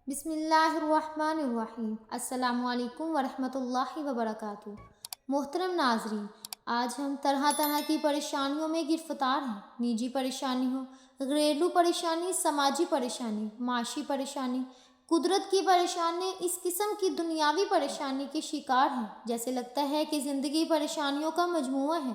بسم اللہ الرحمن الرحیم۔ السلام علیکم ورحمۃ اللہ وبرکاتہ۔ محترم ناظرین، آج ہم طرح طرح کی پریشانیوں میں گرفتار ہیں۔ نجی پریشانی ہو، گھریلو پریشانی، سماجی پریشانی، معاشی پریشانی، قدرت کی پریشانی، اس قسم کی دنیاوی پریشانی کے شکار ہیں۔ جیسے لگتا ہے کہ زندگی پریشانیوں کا مجموعہ ہے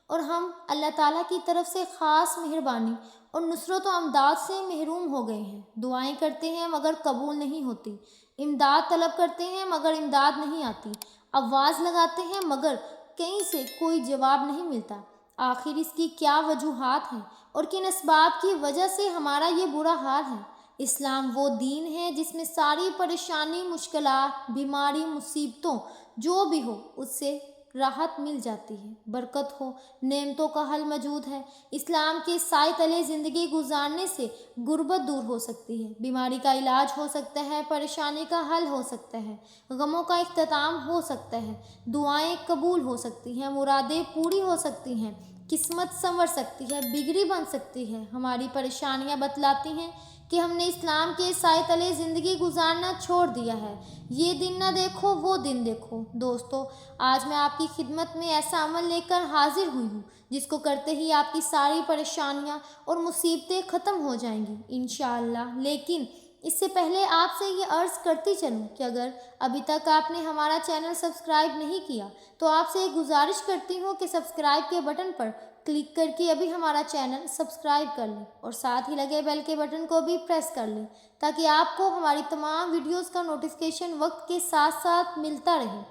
اور ہم اللہ تعالیٰ کی طرف سے خاص مہربانی اور نصرت و امداد سے محروم ہو گئے ہیں۔ دعائیں کرتے ہیں مگر قبول نہیں ہوتی، امداد طلب کرتے ہیں مگر امداد نہیں آتی، آواز لگاتے ہیں مگر کہیں سے کوئی جواب نہیں ملتا۔ آخر اس کی کیا وجوہات ہیں اور کن اسباب کی وجہ سے ہمارا یہ برا حال ہے؟ اسلام وہ دین ہے جس میں ساری پریشانی، مشکلات، بیماری، مصیبتوں جو بھی ہو اس سے راحت مل جاتی ہے، برکت ہو، نعمتوں کا حل موجود ہے۔ اسلام کے سائے تلے زندگی گزارنے سے غربت دور ہو سکتی ہے، بیماری کا علاج ہو سکتا ہے، پریشانی کا حل ہو سکتا ہے، غموں کا اختتام ہو سکتا ہے، دعائیں قبول ہو سکتی ہیں، مرادیں پوری ہو سکتی ہیں، قسمت سنور سکتی ہے، بگڑی بن سکتی ہے۔ ہماری پریشانیاں بتلاتی ہیں کہ ہم نے اسلام کے سائے تلے زندگی گزارنا چھوڑ دیا ہے۔ یہ دن نہ دیکھو وہ دن دیکھو۔ دوستو، آج میں آپ کی خدمت میں ایسا عمل لے کر حاضر ہوئی ہوں جس کو کرتے ہی آپ کی ساری پریشانیاں اور مصیبتیں ختم ہو جائیں گی انشاءاللہ۔ لیکن اس سے پہلے آپ سے یہ عرض کرتی چلوں کہ اگر ابھی تک آپ نے ہمارا چینل سبسکرائب نہیں کیا تو آپ سے ایک گزارش کرتی ہوں کہ سبسکرائب کے بٹن پر کلک کر کے ابھی ہمارا چینل سبسکرائب کر لیں اور ساتھ ہی لگے بیل کے بٹن کو بھی پریس کر لیں تاکہ آپ کو ہماری تمام ویڈیوز کا نوٹیفیکیشن وقت کے ساتھ ساتھ ملتا رہے۔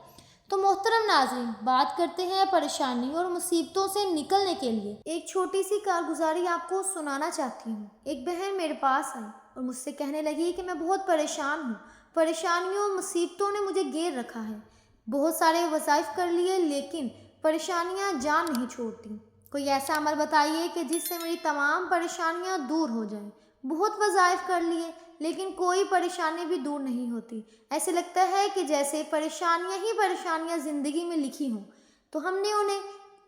تو محترم ناظرین، بات کرتے ہیں پریشانی اور مصیبتوں سے نکلنے کے لیے ایک چھوٹی سی کارگزاری آپ کو سنانا چاہتی ہوں۔ ایک بہن میرے پاس آئی اور مجھ سے کہنے لگی کہ میں بہت پریشان ہوں، پریشانیوں مصیبتوں نے مجھے گھیر رکھا ہے، بہت سارے وظائف کر لیے لیکن پریشانیاں جان نہیں چھوڑتی۔ کوئی ایسا عمل بتائیے کہ جس سے میری تمام پریشانیاں دور ہو جائیں۔ بہت وظائف کر لیے لیکن کوئی پریشانی بھی دور نہیں ہوتی، ایسے لگتا ہے کہ جیسے پریشانیاں ہی پریشانیاں زندگی میں لکھی ہوں۔ تو ہم نے انہیں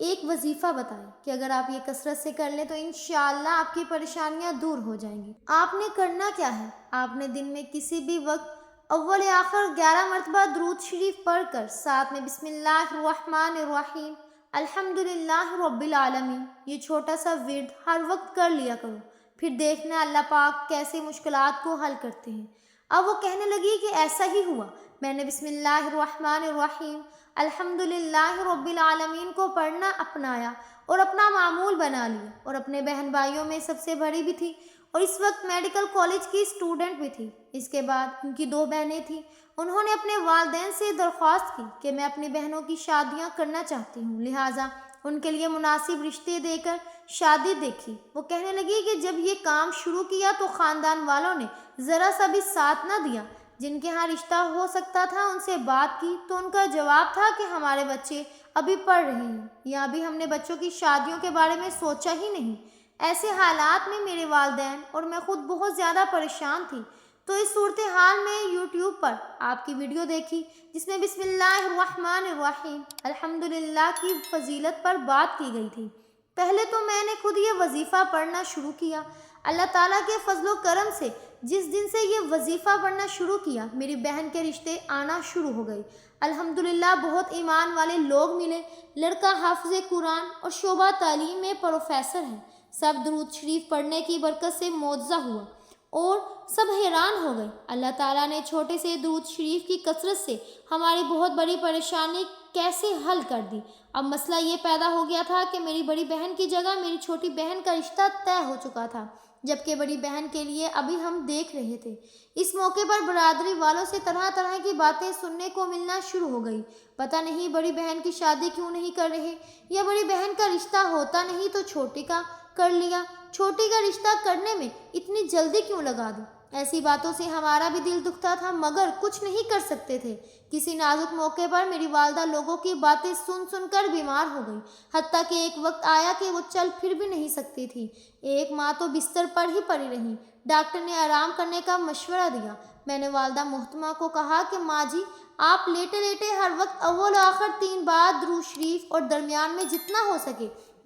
ایک وظیفہ بتایا کہ اگر آپ یہ کثرت سے کر لیں تو انشاءاللہ آپ کی پریشانیاں دور ہو جائیں گی۔ آپ نے کرنا کیا ہے؟ آپ نے دن میں کسی بھی وقت اول آخر 11 مرتبہ درود شریف پڑھ کر ساتھ میں بسم اللہ الرحمن الرحیم الحمدللہ رب العالمین یہ چھوٹا سا ورد ہر وقت کر لیا کرو، پھر دیکھنا اللہ پاک کیسے مشکلات کو حل کرتے ہیں۔ اب وہ کہنے لگی کہ ایسا ہی ہوا، میں نے بسم اللہ الرحمن الرحیم الحمدللہ رب العالمین کو پڑھنا اپنایا اور اپنا معمول بنا لیا، اور اپنے بہن بھائیوں میں سب سے بڑی بھی تھی اور اس وقت میڈیکل کالج کی اسٹوڈنٹ بھی تھی۔ اس کے بعد ان کی 2 بہنیں تھیں، انہوں نے اپنے والدین سے درخواست کی کہ میں اپنی بہنوں کی شادیاں کرنا چاہتی ہوں، لہٰذا ان کے لیے مناسب رشتے دے کر شادی دیکھی۔ وہ کہنے لگی کہ جب یہ کام شروع کیا تو خاندان والوں نے ذرا سا بھی ساتھ نہ دیا۔ جن کے ہاں رشتہ ہو سکتا تھا ان سے بات کی تو ان کا جواب تھا کہ ہمارے بچے ابھی پڑھ رہے ہیں یا ابھی ہم نے بچوں کی شادیوں کے بارے میں سوچا ہی نہیں۔ ایسے حالات میں میرے والدین اور میں خود بہت زیادہ پریشان تھی، تو اس صورتحال میں یوٹیوب پر آپ کی ویڈیو دیکھی جس میں بسم اللہ الرحمن الرحیم الحمدللہ کی فضیلت پر بات کی گئی تھی۔ پہلے تو میں نے خود یہ وظیفہ پڑھنا شروع کیا۔ اللہ تعالیٰ کے فضل و کرم سے جس دن سے یہ وظیفہ پڑھنا شروع کیا میری بہن کے رشتے آنا شروع ہو گئے۔ الحمدللہ بہت ایمان والے لوگ ملے، لڑکا حافظ قرآن اور شعبہ تعلیم میں پروفیسر ہے۔ سب درود شریف پڑھنے کی برکت سے معجزہ ہوا اور سب حیران ہو گئے۔ اللہ تعالیٰ نے چھوٹے سے درود شریف کی کثرت سے ہماری بہت بڑی پریشانی کیسے حل کر دی۔ اب مسئلہ یہ پیدا ہو گیا تھا کہ میری بڑی بہن کی جگہ میری چھوٹی بہن کا رشتہ طے ہو چکا تھا، جبکہ بڑی بہن کے لیے ابھی ہم دیکھ رہے تھے۔ اس موقع پر برادری والوں سے طرح طرح کی باتیں سننے کو ملنا شروع ہو گئی۔ پتہ نہیں بڑی بہن کی شادی کیوں نہیں کر رہے، یا بڑی بہن کا رشتہ ہوتا نہیں تو چھوٹی کا کر لیا، چھوٹی کا رشتہ کرنے میں اتنی جلدی کیوں لگا دی۔ ایسی باتوں سے ہمارا بھی دل دکھتا تھا مگر کچھ نہیں کر سکتے تھے۔ کسی نازک موقع پر میری والدہ لوگوں کی باتیں سن سن کر بیمار ہو گئی، حتیٰ کہ ایک وقت آیا کہ وہ چل پھر بھی نہیں سکتی تھی۔ ایک ماہ تو بستر پر ہی پڑی رہی۔ ڈاکٹر نے آرام کرنے کا مشورہ دیا۔ میں نے والدہ محترمہ کو کہا کہ ماں جی، آپ لیٹے لیٹے ہر وقت اول و آخر 3 بار درود شریف اور درمیان میں جتنا ہو سکے